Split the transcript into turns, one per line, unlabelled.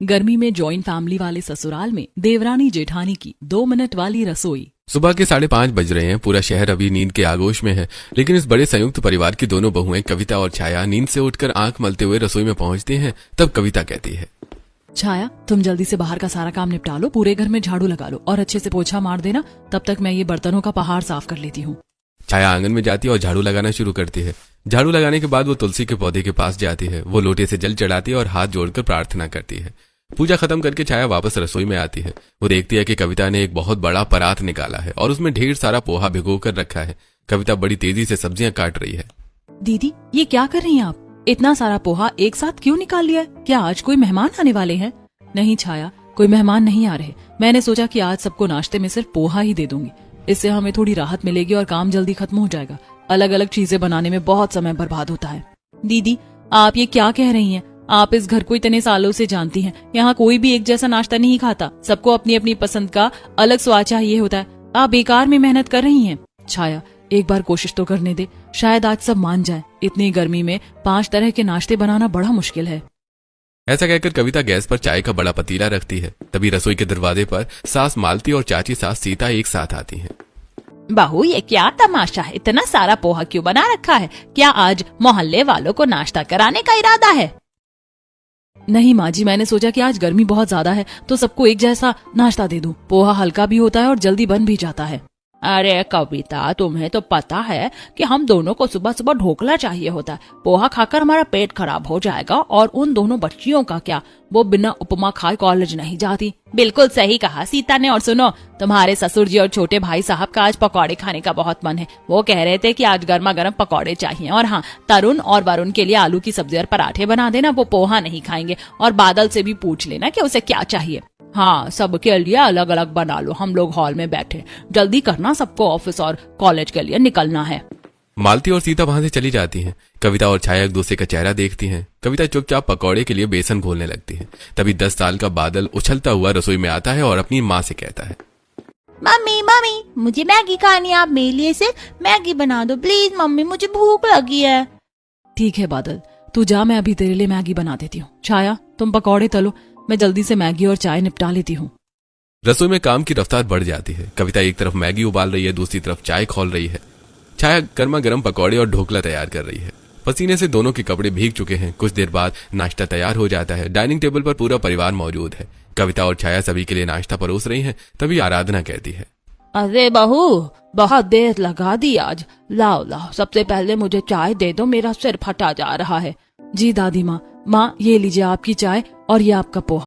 गर्मी में joint family वाले ससुराल में देवरानी जेठानी की 2 मिनट वाली रसोई।
सुबह के 5:30 बज रहे हैं। पूरा शहर अभी नींद के आगोश में है, लेकिन इस बड़े संयुक्त परिवार की दोनों बहुएं कविता और छाया नींद से उठकर आंख मलते हुए रसोई में पहुंचती हैं। तब कविता कहती है,
छाया तुम जल्दी से बाहर का सारा काम निपटा लो, पूरे घर में झाड़ू लगा लो और अच्छे से पोछा मार देना, तब तक मैं ये बर्तनों का पहाड़ साफ कर लेती हूँ।
छाया आंगन में जाती है और झाड़ू लगाना शुरू करती है। झाड़ू लगाने के बाद वो तुलसी के पौधे के पास जाती है। वो लोटे से जल चढ़ाती है और हाथ जोड़कर प्रार्थना करती है। पूजा खत्म करके छाया वापस रसोई में आती है। वो देखती है कि कविता ने एक बहुत बड़ा परात निकाला है और उसमें ढेर सारा पोहा भिगो कर रखा है। कविता बड़ी तेजी से सब्जियां काट रही है।
दीदी ये क्या कर रही हैं आप? इतना सारा पोहा एक साथ क्यों निकाल लिया है? क्या आज कोई मेहमान आने वाले हैं? नहीं छाया, कोई मेहमान नहीं आ रहे। मैंने सोचा कि आज सबको नाश्ते में सिर्फ पोहा ही दे दूंगी, इससे हमें थोड़ी राहत मिलेगी और काम जल्दी खत्म हो जाएगा। अलग अलग चीजें बनाने में बहुत समय बर्बाद होता है। दीदी आप ये क्या कह रही हैं? आप इस घर को इतने सालों से जानती हैं, यहाँ कोई भी एक जैसा नाश्ता नहीं खाता, सबको अपनी अपनी पसंद का अलग स्वाद चाहिए होता है। आप बेकार में मेहनत कर रही हैं। छाया एक बार कोशिश तो करने दे, शायद आज सब मान जाए। इतनी गर्मी में 5 तरह के नाश्ते बनाना बड़ा मुश्किल है।
ऐसा कहकर कविता गैस पर चाय का बड़ा पतीला रखती है। तभी रसोई के दरवाजे पर सास मालती और चाची सास सीता एक साथ आती हैं।
बहू ये क्या तमाशा है? इतना सारा पोहा क्यों बना रखा है? क्या आज मोहल्ले वालों को नाश्ता कराने का इरादा है? नहीं माँ जी, मैंने सोचा कि आज गर्मी बहुत ज्यादा है तो सबको एक जैसा नाश्ता दे दूं। पोहा हल्का भी होता है और जल्दी बन भी जाता है। अरे कविता, तुम्हें तो पता है कि हम दोनों को सुबह सुबह ढोकला चाहिए होता है। पोहा खाकर हमारा पेट खराब हो जाएगा। और उन दोनों बच्चियों का क्या, वो बिना उपमा खाए कॉलेज नहीं जाती। बिल्कुल सही कहा सीता ने। और सुनो, तुम्हारे ससुर जी और छोटे भाई साहब का आज पकौड़े खाने का बहुत मन है। वो कह रहे थे कि आज गर्मा गर्म पकौड़े चाहिए। और हाँ, तरुण और वरुण के लिए आलू की सब्जी और पराठे बना देना, वो पोहा नहीं खाएंगे। और बादल से भी पूछ लेना कि उसे क्या चाहिए। हाँ, सबके लिए अलग अलग बना लो। हम लोग हॉल में बैठे, जल्दी करना, सबको ऑफिस और कॉलेज के लिए निकलना है।
मालती और सीता वहां से चली जाती हैं। कविता और छाया एक दूसरे का चेहरा देखती हैं। कविता चुपचाप पकौड़े के लिए बेसन घोलने लगती है। तभी 10 साल का बादल उछलता हुआ रसोई में आता है और अपनी माँ से कहता है,
मम्मी मम्मी मुझे मैगी खानी है, आप मेरे लिए सिर्फ मैगी बना दो प्लीज मम्मी, मुझे भूख लगी है।
ठीक है बादल, तू जा, मैं अभी तेरे लिए मैगी बना देती हूँ। छाया तुम पकौड़े तलो, मैं जल्दी से मैगी और चाय निपटा लेती हूँ।
रसोई में काम की रफ्तार बढ़ जाती है। कविता एक तरफ मैगी उबाल रही है, दूसरी तरफ चाय खोल रही है। छाया गर्मा गर्म पकौड़े और ढोकला तैयार कर रही है। पसीने से दोनों के कपड़े भीग चुके हैं। कुछ देर बाद नाश्ता तैयार हो जाता है। डाइनिंग टेबल पर पूरा परिवार मौजूद है। कविता और छाया सभी के लिए नाश्ता परोस रही हैं। तभी आराधना कहती है,
अरे बहू बहुत देर लगा दी आज। लाओ लाओ, सबसे पहले मुझे चाय दे दो, मेरा सिर फटा जा रहा है।
जी दादी माँ। माँ ये लीजिए आपकी चाय और ये आपका पोहा।